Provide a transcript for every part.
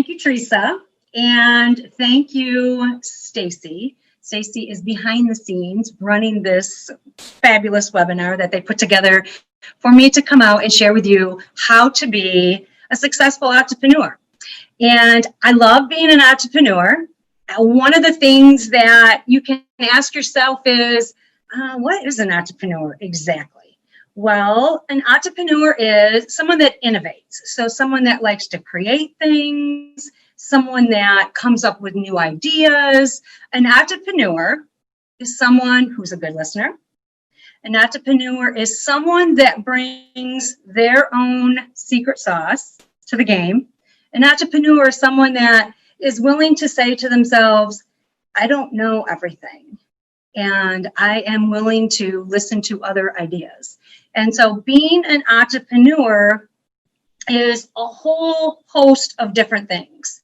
thank you, Teresa. And thank you, Stacy. Stacy is behind the scenes running this fabulous webinar that they put together for me to come out and share with you how to be a successful entrepreneur. And I love being an entrepreneur. One of the things that you can ask yourself is, what is an entrepreneur exactly? Well, an entrepreneur is someone that innovates. So someone that likes to create things, someone that comes up with new ideas. An entrepreneur is someone who's a good listener. An entrepreneur is someone that brings their own secret sauce to the game. An entrepreneur is someone that is willing to say to themselves, I don't know everything, and I am willing to listen to other ideas. And so being an entrepreneur is a whole host of different things.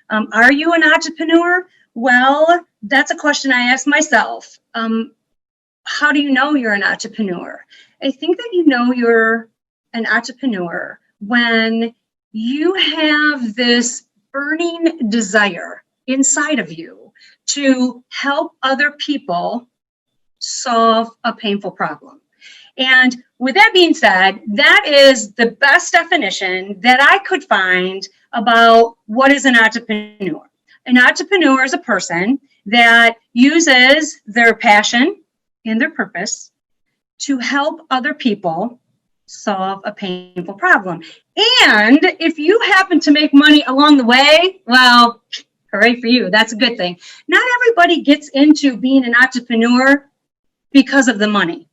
Are you an entrepreneur? Well, that's a question I ask myself. How do you know you're an entrepreneur? I think that you know you're an entrepreneur when you have this burning desire inside of you to help other people solve a painful problem. And with that being said, that is the best definition that I could find about what is an entrepreneur. An entrepreneur is a person that uses their passion and their purpose to help other people solve a painful problem. And if you happen to make money along the way, well, hooray for you. That's a good thing. Not everybody gets into being an entrepreneur because of the money,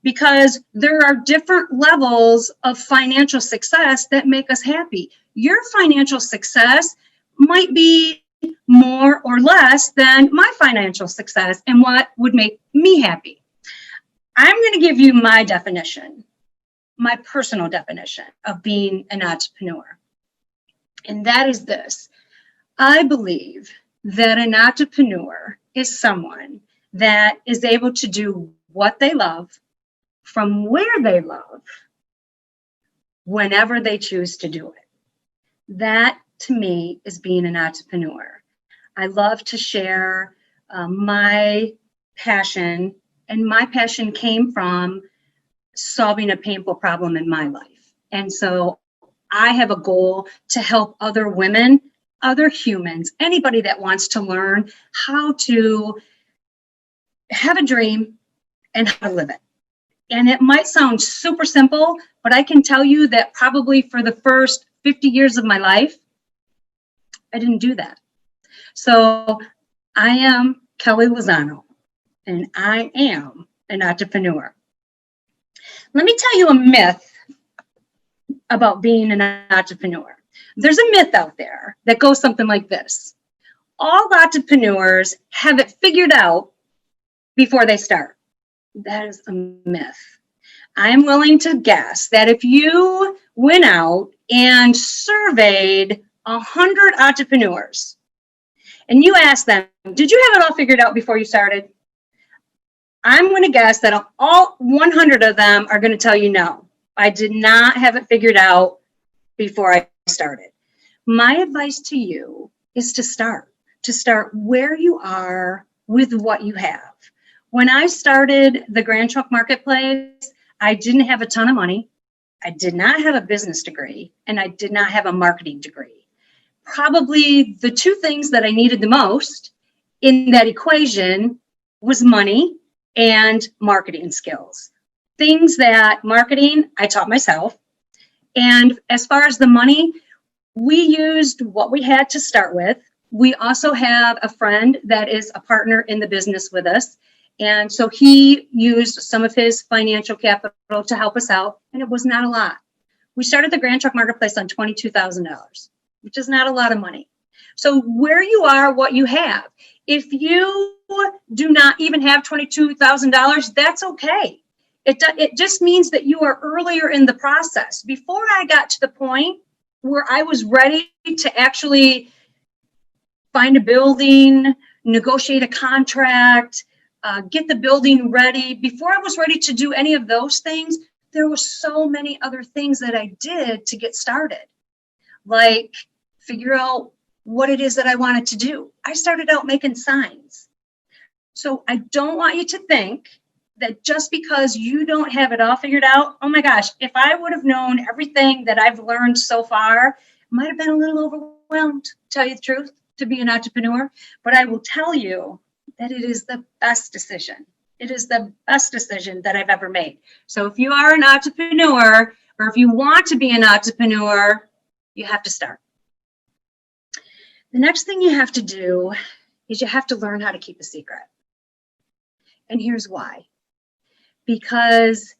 because there are different levels of financial success that make us happy. Your financial success might be more or less than my financial success and what would make me happy. I'm going to give you my definition, my personal definition of being an entrepreneur. And that is this. I believe that an entrepreneur is someone that is able to do what they love from where they love whenever they choose to do it. That to me is being an entrepreneur. I love to share my passion, and my passion came from solving a painful problem in my life. And so I have a goal to help other women, other humans, anybody that wants to learn how to have a dream and how to live it. And it might sound super simple, but I can tell you that probably for the first 50 years of my life, I didn't do that. So I am Kelly Lozano, and I am an entrepreneur. Let me tell you a myth about being an entrepreneur. There's a myth out there that goes something like this. All entrepreneurs have it figured out before they start. That is a myth. I'm willing to guess that if you went out and surveyed 100 entrepreneurs and you asked them, did you have it all figured out before you started? I'm going to guess that all 100 of them are going to tell you no. I did not have it figured out before I started. My advice to you is to start where you are with what you have. When I started the Grand Trunk Marketplace, I didn't have a ton of money. I did not have a business degree, and I did not have a marketing degree. Probably the two things that I needed the most in that equation was money and marketing skills. Things that marketing, I taught myself. And as far as the money, we used what we had to start with. We also have a friend that is a partner in the business with us. And so he used some of his financial capital to help us out, and it was not a lot. We started the Grand Trunk Marketplace on $22,000, which is not a lot of money. So where you are, what you have. If you do not even have $22,000, that's okay. It just means that you are earlier in the process. Before I got to the point where I was ready to actually find a building, negotiate a contract, get the building ready. Before I was ready to do any of those things, there were so many other things that I did to get started, like figure out what it is that I wanted to do. I started out making signs. So I don't want you to think that just because you don't have it all figured out, oh my gosh, if I would have known everything that I've learned so far, I might have been a little overwhelmed, to tell you the truth, to be an entrepreneur. But I will tell you that it is the best decision. It is the best decision that I've ever made. So if you are an entrepreneur, or if you want to be an entrepreneur, you have to start. The next thing you have to do is you have to learn how to keep a secret. And here's why. Because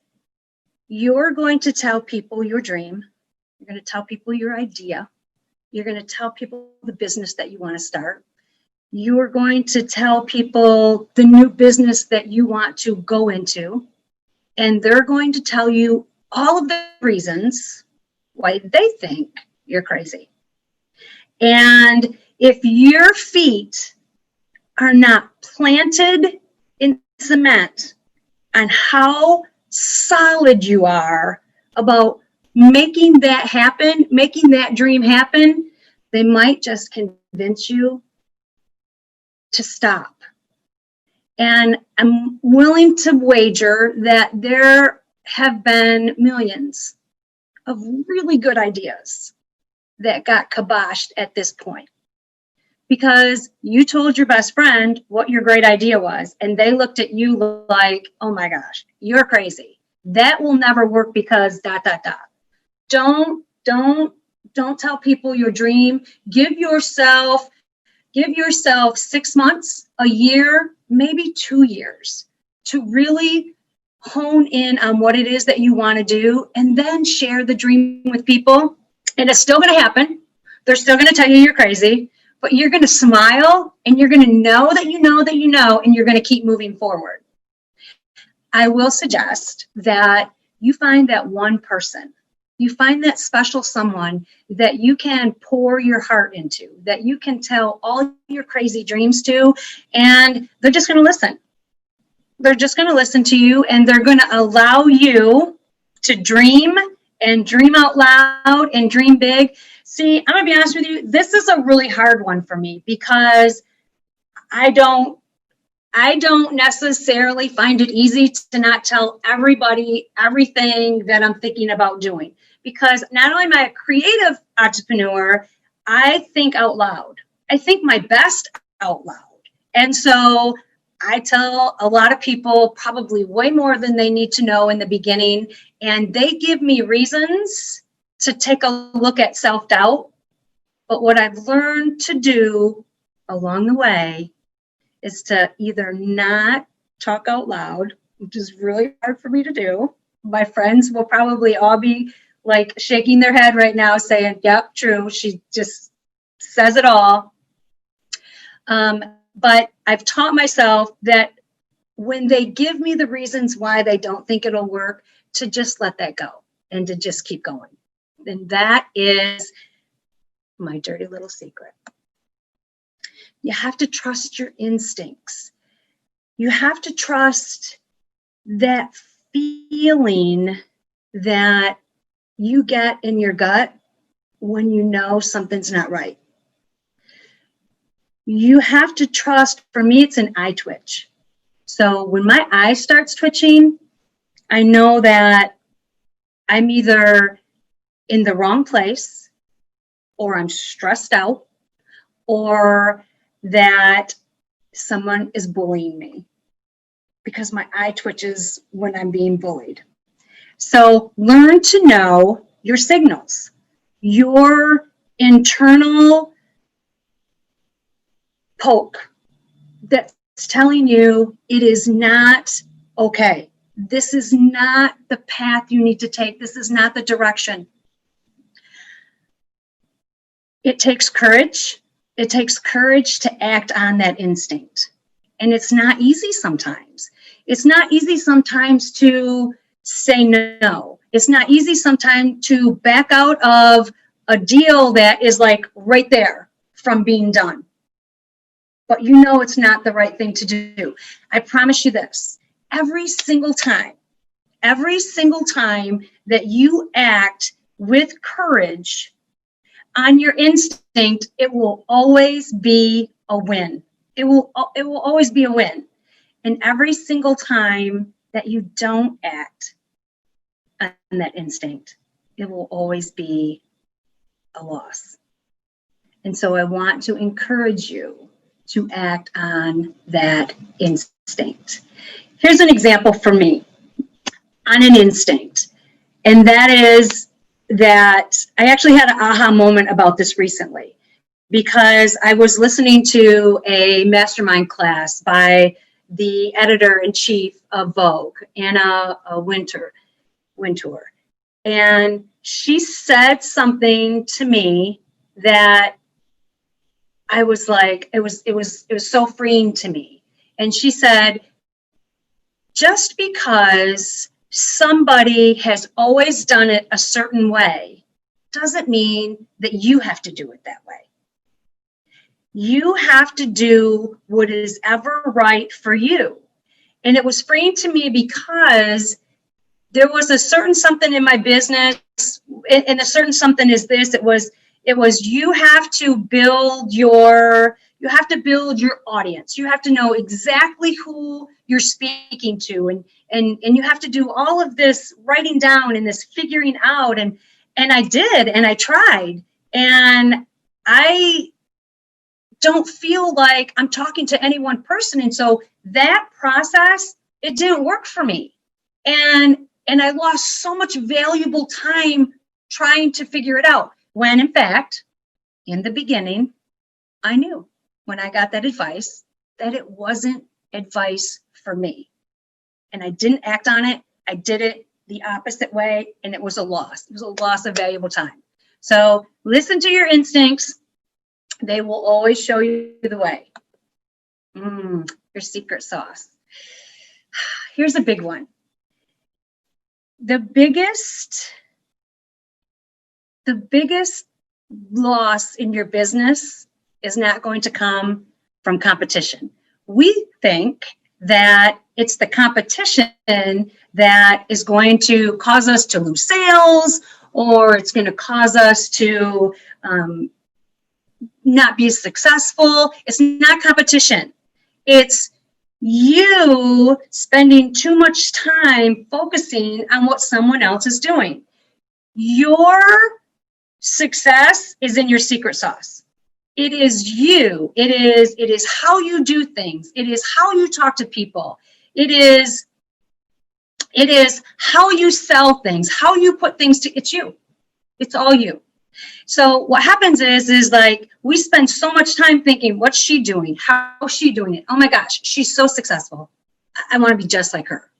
you're going to tell people your dream. You're going to tell people your idea. You're going to tell people the business that you want to start. You are going to tell people the new business that you want to go into. And they're going to tell you all of the reasons why they think you're crazy. And if your feet are not planted in cement on how solid you are about making that happen, making that dream happen, they might just convince you to stop. And I'm willing to wager that there have been millions of really good ideas that got kiboshed at this point. Because you told your best friend what your great idea was, and they looked at you like, oh my gosh, you're crazy. That will never work because ... Don't tell people your dream. Give yourself 6 months, a year, maybe 2 years to really hone in on what it is that you want to do, and then share the dream with people. And it's still going to happen. They're still going to tell you you're crazy, but you're going to smile and you're going to know that you know that you know, and you're going to keep moving forward. I will suggest that you find that one person, you find that special someone that you can pour your heart into, that you can tell all your crazy dreams to, and they're just going to listen. They're just going to listen to you, and they're going to allow you to dream and dream out loud and dream big. See, I'm going to be honest with you, this is a really hard one for me because I don't necessarily find it easy to not tell everybody everything that I'm thinking about doing. Because not only am I a creative entrepreneur, I think out loud. I think my best out loud. And so I tell a lot of people probably way more than they need to know in the beginning. And they give me reasons to take a look at self-doubt. But what I've learned to do along the way is to either not talk out loud, which is really hard for me to do. My friends will probably all be like shaking their head right now saying, yep, true. She just says it all. But I've taught myself that when they give me the reasons why they don't think it'll work, to just let that go and to just keep going. And that is my dirty little secret. You have to trust your instincts. You have to trust that feeling that you get in your gut when you know something's not right. You have to trust, for me, it's an eye twitch. So when my eye starts twitching, I know that I'm either in the wrong place, or I'm stressed out, or that someone is bullying me, because my eye twitches when I'm being bullied. So learn to know your signals, your internal poke that's telling you it is not okay. This is not the path you need to take. This is not the direction. It takes courage. It takes courage to act on that instinct. And it's not easy sometimes. It's not easy sometimes to say no. It's not easy sometimes to back out of a deal that is like right there from being done. But you know it's not the right thing to do. I promise you this, every single time that you act with courage on your instinct, it will always be a win. It will always be a win. And every single time that you don't act on that instinct, it will always be a loss. And so I want to encourage you to act on that instinct. Here's an example for me on an instinct. And that is that I actually had an aha moment about this recently, because I was listening to a mastermind class by the editor-in-chief of Vogue, Anna Wintour. And she said something to me that I was like, it was so freeing to me. And she said, just because somebody has always done it a certain way doesn't mean that you have to do it that way. You have to do what is ever right for you. And it was freeing to me because there was a certain something in my business, and a certain something is this. It was you have to build your audience. You have to know exactly who you're speaking to, and you have to do all of this writing down and this figuring out. And I did, and I tried, and I don't feel like I'm talking to any one person. And so that process, it didn't work for me. And I lost so much valuable time trying to figure it out, when in fact, in the beginning, I knew when I got that advice that it wasn't advice for me. And I didn't act on it. I did it the opposite way, and it was a loss. It was a loss of valuable time. So listen to your instincts. They will always show you the way. Your secret sauce. Here's a big one. The biggest loss in your business is not going to come from competition. We think that it's the competition that is going to cause us to lose sales, or it's going to cause us to not be successful. It's not competition. It's you spending too much time focusing on what someone else is doing. Your success is in your secret sauce. It is you. It is how you do things. It is how you talk to people. It is how you sell things, how you put things to, it's you. It's all you. So what happens is like, we spend so much time thinking, what's she doing? How's she doing it? Oh my gosh, she's so successful. I want to be just like her.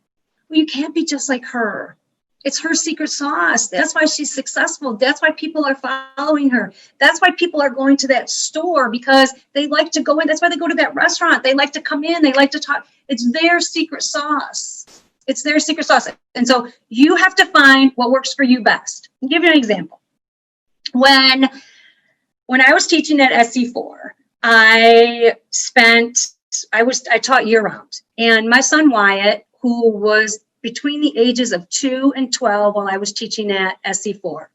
Well, you can't be just like her. It's her secret sauce. That's why she's successful. That's why people are following her. That's why people are going to that store, because they like to go in. That's why they go to that restaurant. They like to come in. They like to talk. It's their secret sauce. It's their secret sauce. And so you have to find what works for you best. I'll give you an example. When I was teaching at SC4, I taught year round, and my son Wyatt, who was between the ages of 2 and 12 while I was teaching at SC4,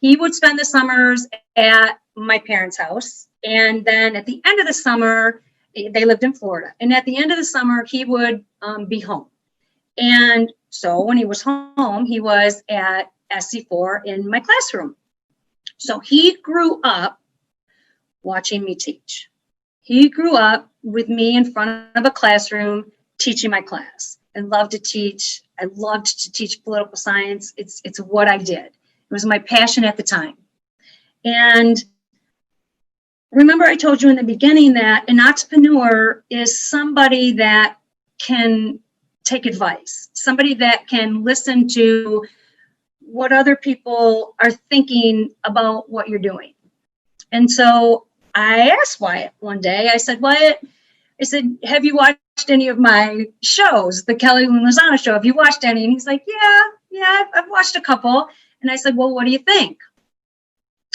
he would spend the summers at my parents' house, and then at the end of the summer, they lived in Florida, and at the end of the summer, he would be home. And so when he was home, he was at SC4 in my classroom. So he grew up watching me teach. He grew up with me in front of a classroom teaching my class. I loved to teach. I loved to teach political science. It's what I did. It was my passion at the time. And remember, I told you in the beginning that an entrepreneur is somebody that can take advice, somebody that can listen to what other people are thinking about what you're doing. And so I asked Wyatt one day, I said, Wyatt, have you watched any of my shows, the Kelly and Lozano show? Have you watched any? And he's like, yeah, I've watched a couple. And I said, well, what do you think?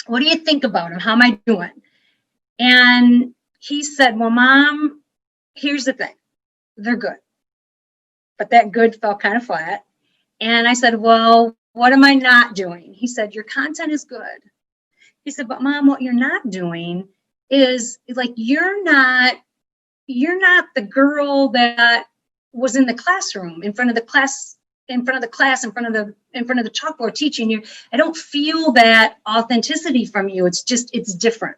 What do you think about them? How am I doing? And he said, well, Mom, here's the thing. They're good. But that good fell kind of flat. And I said, well, what am I not doing? He said, your content is good. He said, but Mom, what you're not doing is like, you're not the girl that was in the classroom, in front of the chalkboard teaching you. I don't feel that authenticity from you. It's different.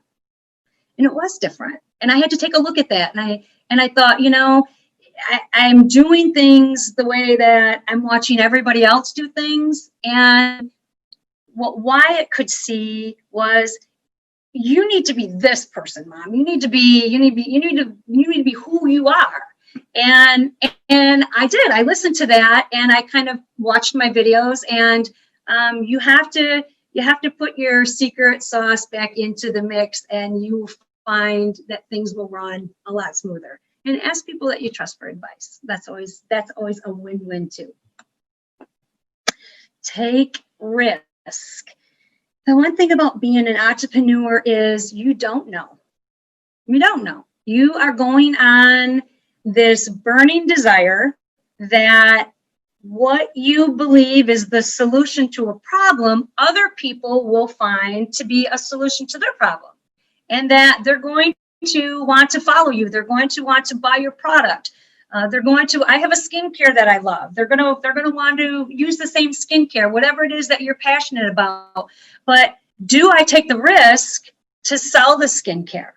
And it was different. And I had to take a look at that. And I thought, I'm doing things the way that I'm watching everybody else do things. And what Wyatt could see was, you need to be this person, Mom. You need to be who you are. And I did. I listened to that, and I kind of watched my videos. And you have to put your secret sauce back into the mix, and you find that things will run a lot smoother. And ask people that you trust for advice. That's always a win-win too. Take risk. The one thing about being an entrepreneur is you don't know. You don't know. You are going on this burning desire that what you believe is the solution to a problem, other people will find to be a solution to their problem. And that they're going to want to follow you. They're going to want to buy your product. I have a skincare that I love. They're going to want to use the same skincare, whatever it is that you're passionate about. But do I take the risk to sell the skincare?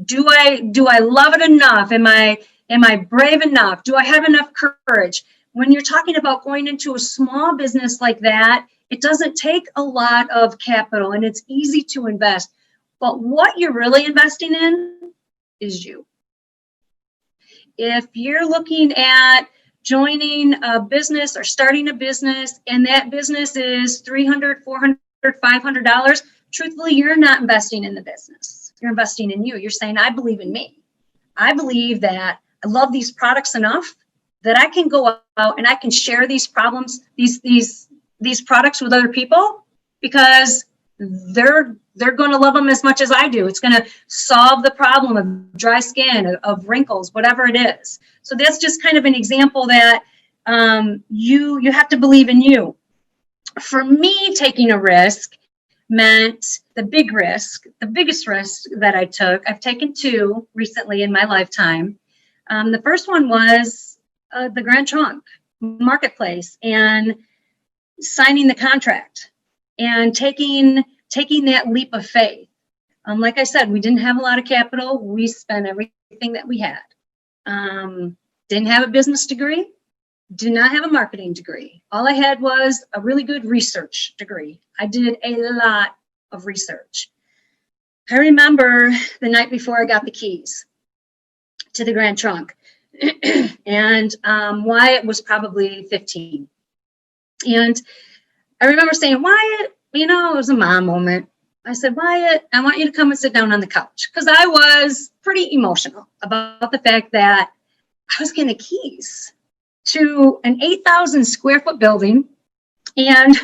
Do I love it enough? Am I brave enough? Do I have enough courage? When you're talking about going into a small business like that, it doesn't take a lot of capital, and it's easy to invest. But what you're really investing in is you. If you're looking at joining a business or starting a business, and that business is $300, $400, $500, truthfully, you're not investing in the business. You're investing in you. You're saying, I believe in me. I believe that I love these products enough that I can go out and I can share these problems, these products with other people, because they're going to love them as much as I do. It's going to solve the problem of dry skin, of wrinkles, whatever it is. So that's just kind of an example that you have to believe in you. For me, taking a risk meant the biggest risk that I took. I've taken two recently in my lifetime. The first one was the Grand Trunk Marketplace and signing the contract and taking that leap of faith. Like I said, we didn't have a lot of capital. We spent everything that we had. Didn't have a business degree. Did not have a marketing degree. All I had was a really good research degree. I did a lot of research. I remember the night before I got the keys to the Grand Trunk, and Wyatt was probably 15. And I remember saying, Wyatt, it was a mom moment. I said, Wyatt, I want you to come and sit down on the couch. Because I was pretty emotional about the fact that I was getting the keys to an 8,000 square foot building. And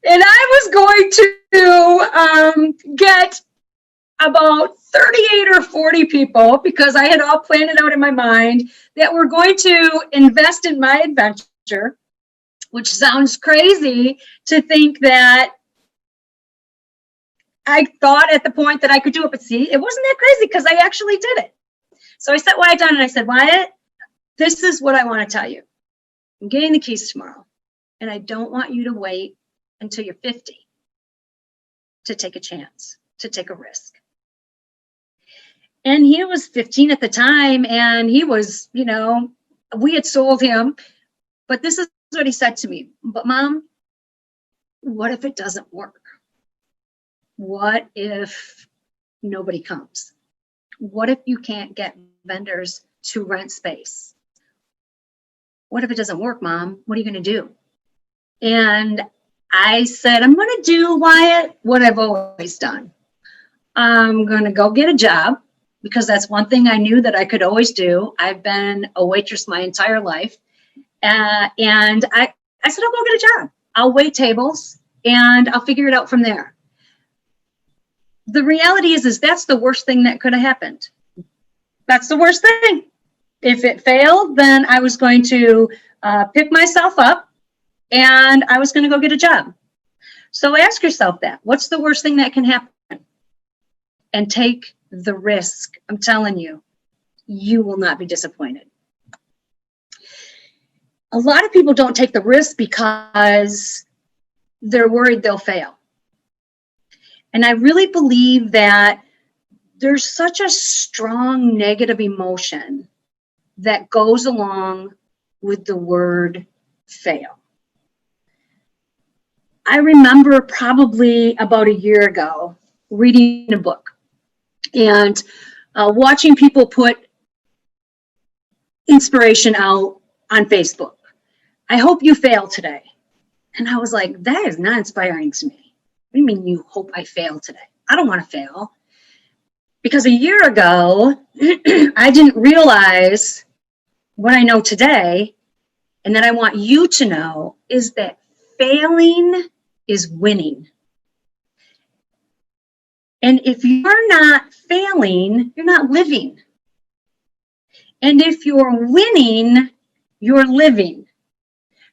I was going to get about 38 or 40 people, because I had all planned it out in my mind, that were going to invest in my adventure, which sounds crazy to think that I thought at the point that I could do it. But see, it wasn't that crazy because I actually did it. So I sat Wyatt down and I said, Wyatt, this is what I want to tell you. I'm getting the keys tomorrow, and I don't want you to wait until you're 50 to take a chance, to take a risk. And he was 15 at the time, and he was, we had sold him. But this is what he said to me. But Mom, what if it doesn't work? What if nobody comes? What if you can't get vendors to rent space? What if it doesn't work, Mom? What are you going to do? And I said, I'm going to do, Wyatt, what I've always done. I'm going to go get a job, because that's one thing I knew that I could always do. I've been a waitress my entire life. And I said, I'll go get a job. I'll wait tables and I'll figure it out from there. The reality is that's the worst thing that could have happened. That's the worst thing. If it failed, then I was going to pick myself up and I was going to go get a job. So ask yourself that. What's the worst thing that can happen? And take the risk. I'm telling you, you will not be disappointed. A lot of people don't take the risk because they're worried they'll fail. And I really believe that there's such a strong negative emotion that goes along with the word fail. I remember probably about a year ago reading a book and watching people put inspiration out on Facebook. I hope you fail today. And I was like, that is not inspiring to me. What do you mean you hope I fail today? I don't want to fail. Because a year ago, I didn't realize what I know today, and that I want you to know, is that failing is winning. And if you're not failing, you're not living. And if you're winning, you're living.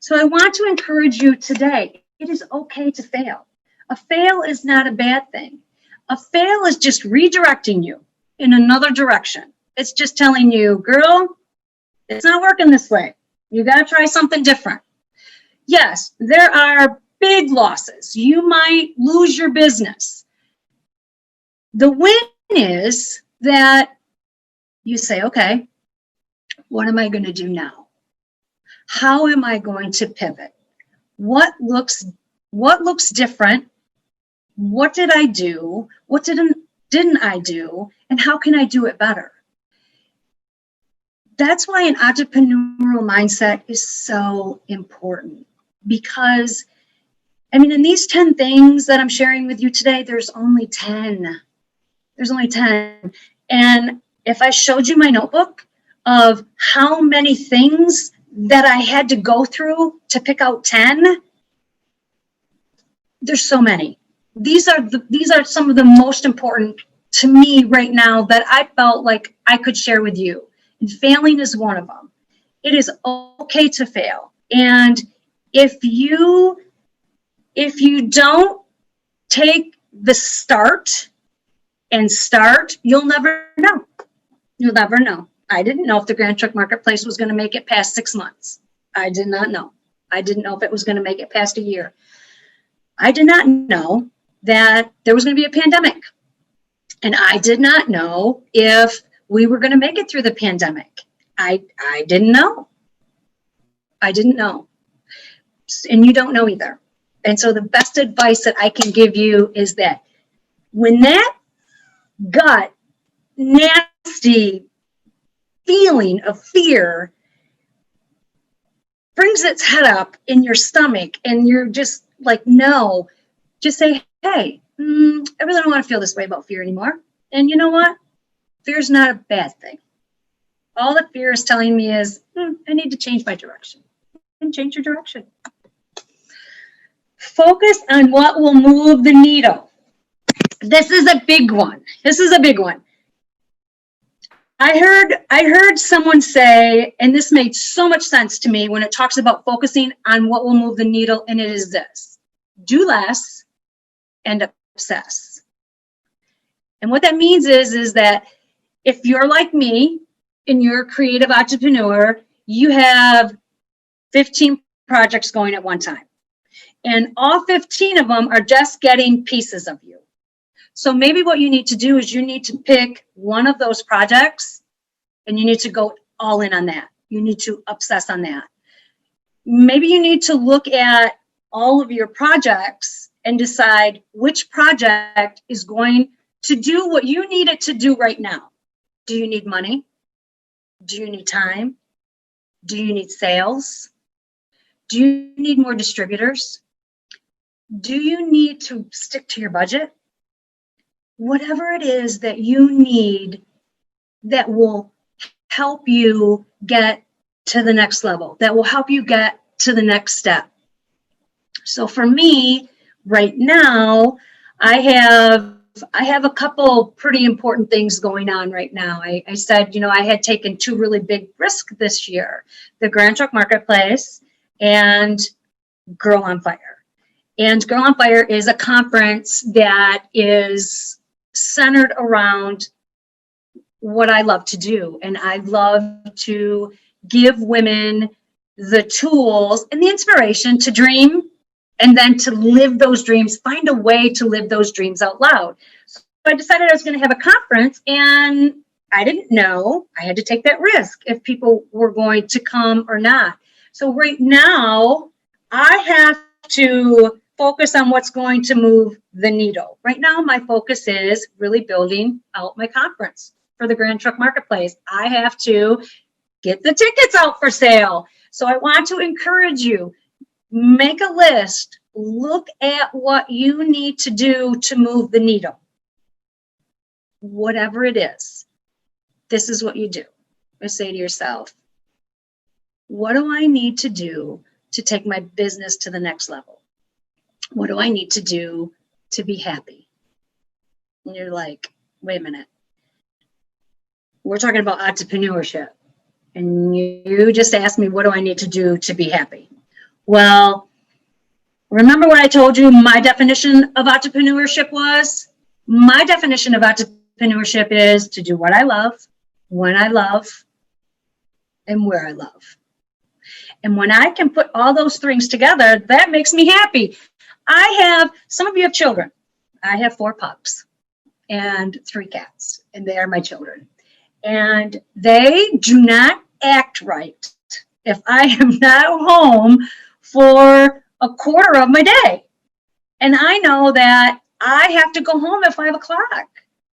So I want to encourage you today. It is okay to fail. A fail is not a bad thing. A fail is just redirecting you in another direction. It's just telling you, girl, it's not working this way. You got to try something different. Yes, there are big losses. You might lose your business. The win is that you say, okay, what am I going to do now? How am I going to pivot? What looks different? What did I do? What didn't I do? And how can I do it better? That's why an entrepreneurial mindset is so important, because, I mean, in these 10 things that I'm sharing with you today, there's only 10. There's only 10. And if I showed you my notebook of how many things that I had to go through to pick out 10, there's so many. These are some of the most important to me right now that I felt like I could share with you. And failing is one of them. It is okay to fail. And if you don't take the start, you'll never know. You'll never know. I didn't know if the Grand Truck Marketplace was going to make it past 6 months. I did not know. I didn't know if it was going to make it past a year. I did not know that there was going to be a pandemic. And I did not know if we were going to make it through the pandemic. I didn't know. I didn't know. And you don't know either. And so the best advice that I can give you is that when that gut, nasty feeling of fear brings its head up in your stomach and you're just like, no, just say, hey, I really don't want to feel this way about fear anymore. And you know what? Fear is not a bad thing. All that fear is telling me is, I need to change my direction. And change your direction. Focus on what will move the needle. This is a big one. This is a big one. I heard someone say, and this made so much sense to me when it talks about focusing on what will move the needle, and it is this: do less and obsess. And what that means is that if you're like me and you're a creative entrepreneur, you have 15 projects going at one time. And all 15 of them are just getting pieces of you. So maybe what you need to do is you need to pick one of those projects and you need to go all in on that. You need to obsess on that. Maybe you need to look at all of your projects and decide which project is going to do what you need it to do right now. Do you need money? Do you need time? Do you need sales? Do you need more distributors? Do you need to stick to your budget? Whatever it is that you need that will help you get to the next level, that will help you get to the next step. So for me, right now, I have a couple pretty important things going on right now. I said, I had taken 2 really big risks this year: the Grand Truck Marketplace and Girl on Fire. And Girl on Fire is a conference that is centered around what I love to do. And I love to give women the tools and the inspiration to dream, and then to live those dreams, find a way to live those dreams out loud. So I decided I was going to have a conference, and I didn't know I had to take that risk if people were going to come or not. So right now, I have to focus on what's going to move the needle. Right now, my focus is really building out my conference for the Grand Truck Marketplace. I have to get the tickets out for sale. So I want to encourage you, make a list, look at what you need to do to move the needle. Whatever it is, this is what you do. You say to yourself, what do I need to do to take my business to the next level? What do I need to do to be happy? And you're like, wait a minute. We're talking about entrepreneurship. And you just asked me, what do I need to do to be happy? Well, remember what I told you my definition of entrepreneurship was? My definition of entrepreneurship is to do what I love, when I love, and where I love. And when I can put all those things together, that makes me happy. Some of you have children. I have 4 pups and 3 cats, and they are my children. And they do not act right if I am not home for a quarter of my day. And I know that I have to go home at 5 o'clock.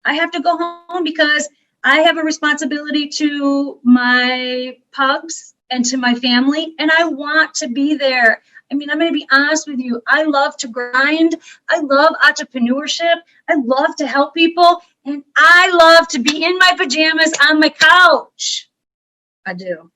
I have to go home because I have a responsibility to my pugs and to my family, and I want to be there. I mean, I'm going to be honest with you. I love to grind. I love entrepreneurship. I love to help people. And I love to be in my pajamas on my couch. I do.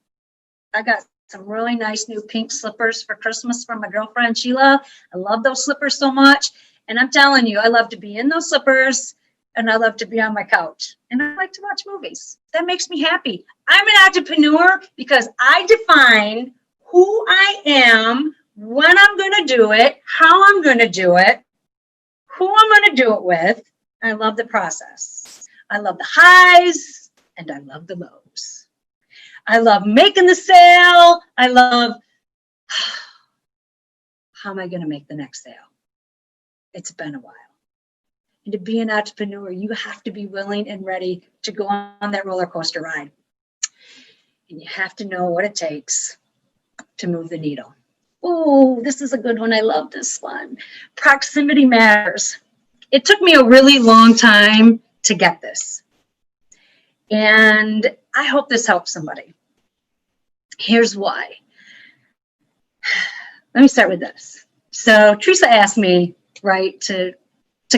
I got some really nice new pink slippers for Christmas from my girlfriend, Sheila. I love those slippers so much. And I'm telling you, I love to be in those slippers, and I love to be on my couch. And I like to watch movies. That makes me happy. I'm an entrepreneur because I define who I am, when I'm going to do it, how I'm going to do it, who I'm going to do it with. I love the process. I love the highs, and I love the lows. I love making the sale. I love, how am I going to make the next sale? It's been a while. And to be an entrepreneur, you have to be willing and ready to go on that roller coaster ride. And you have to know what it takes to move the needle. Oh, this is a good one. I love this one. Proximity matters. It took me a really long time to get this. And I hope this helps somebody. Here's why. Let me start with this. So Teresa asked me, right, to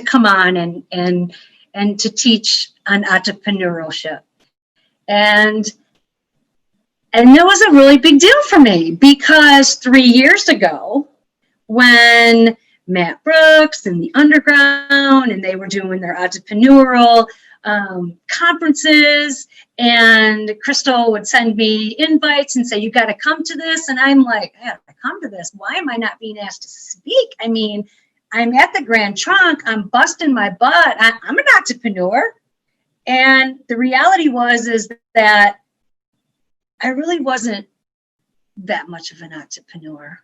come on and to teach on entrepreneurship. And it was a really big deal for me because 3 years ago, when Matt Brooks and the Underground, and they were doing their entrepreneurial conferences, and Crystal would send me invites and say, you got to come to this. And I'm like, I got to come to this. Why am I not being asked to speak? I mean, I'm at the Grand Trunk. I'm busting my butt. I'm an entrepreneur. And the reality is that I really wasn't that much of an entrepreneur.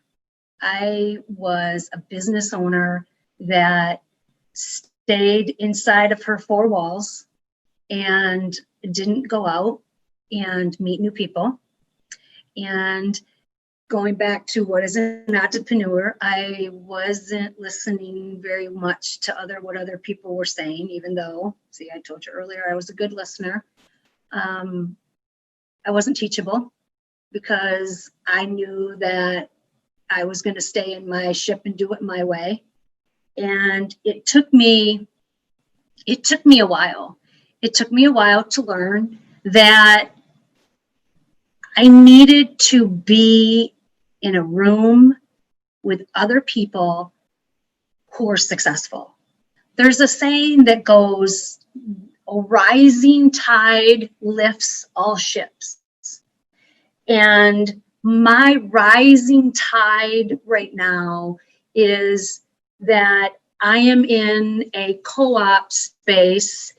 I was a business owner that stayed inside of her 4 walls and didn't go out and meet new people. And going back to what is an entrepreneur, I wasn't listening very much to what other people were saying, even though, see, I told you earlier, I was a good listener. I wasn't teachable because I knew that I was going to stay in my ship and do it my way. And it took me a while. It took me a while to learn that I needed to be in a room with other people who are successful. There's a saying that goes, a rising tide lifts all ships. And my rising tide right now is that I am in a co-op space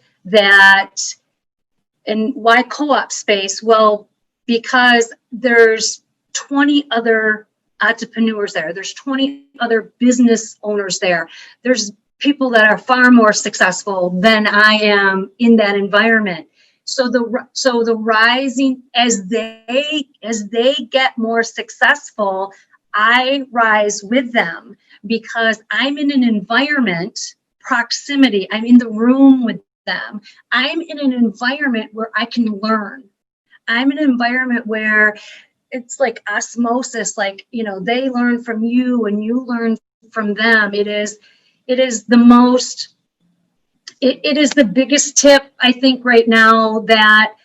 and why co-op space? Well, because there's 20 other entrepreneurs there. There's 20 other business owners there. There's people that are far more successful than I am in that environment. So the rising, as they get more successful, I rise with them because I'm in an environment, proximity. I'm in the room with them. I'm in an environment where I can learn. I'm in an environment where it's like osmosis, like, they learn from you and you learn from them. It is the biggest tip, I think, right now that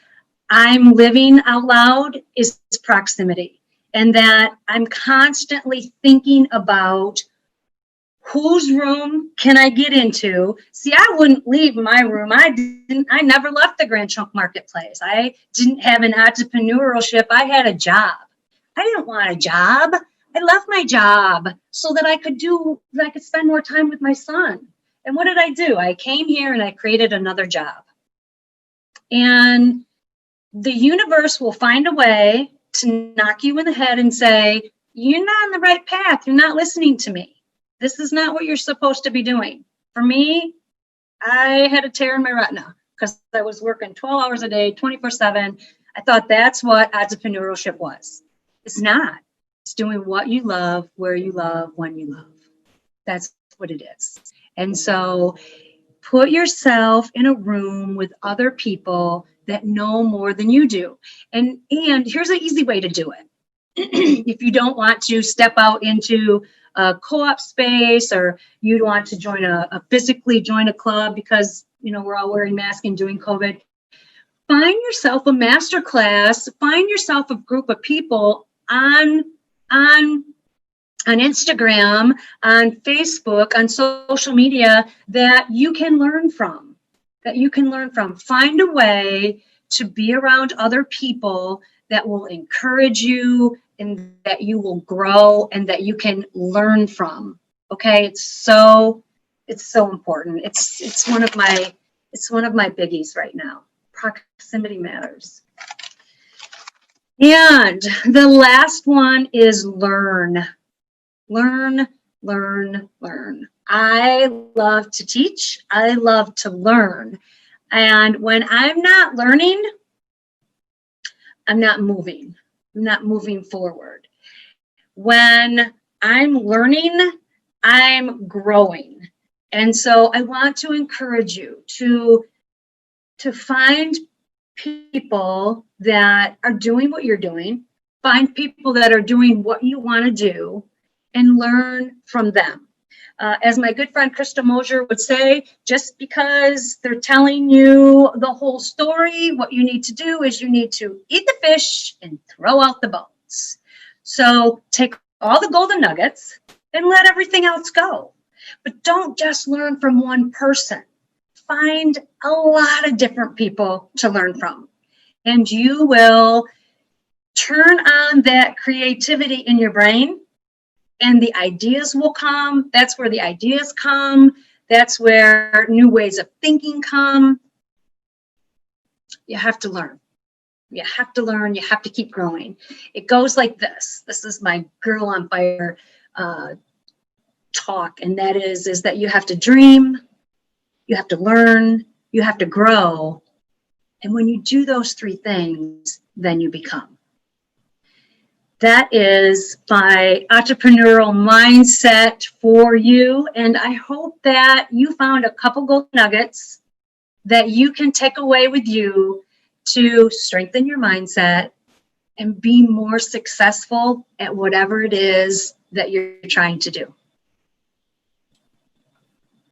I'm living out loud is proximity. And that I'm constantly thinking about whose room can I get into? See, I wouldn't leave my room. I never left the Grand Trunk Marketplace. I didn't have an entrepreneurship. I had a job. I didn't want a job. I left my job so that I could spend more time with my son. And what did I do? I came here and I created another job. And the universe will find a way to knock you in the head and say, you're not on the right path. You're not listening to me. This is not what you're supposed to be doing. For me, I had a tear in my retina because I was working 12 hours a day, 24/7. I thought that's what entrepreneurship was. It's not. It's doing what you love, where you love, when you love. That's what it is. And so put yourself in a room with other people that know more than you do. And here's an easy way to do it. If you don't want to step out into a co-op space, or you want to physically join a club because, we're all wearing masks and doing COVID, find yourself a master class, find yourself a group of people on Instagram, on Facebook, on social media that you can learn from, Find a way to be around other people that will encourage you and that you will grow and that you can learn from. Okay. It's so important. It's one of my biggies right now. Proximity matters. And the last one is learn. Learn. I love to teach. I love to learn. And when I'm not learning, I'm not moving. I'm not moving forward. When I'm learning, I'm growing. And so I want to encourage you to find people that are doing what you're doing, find people that are doing what you want to do, and learn from them. As my good friend Krista Mosier would say, just because they're telling you the whole story, what you need to do is you need to eat the fish and throw out the bones. So take all the golden nuggets and let everything else go. But don't just learn from one person. Find a lot of different people to learn from. And you will turn on that creativity in your brain, and the ideas will come. That's where the ideas come. That's where new ways of thinking come. You have to learn. You have to learn. You have to keep growing. It goes like this. This is my Girl on Fire talk, and that is that you have to dream, you have to learn, you have to grow. And when you do those three things, then you become. That is my entrepreneurial mindset for you. And I hope that you found a couple gold nuggets that you can take away with you to strengthen your mindset and be more successful at whatever it is that you're trying to do.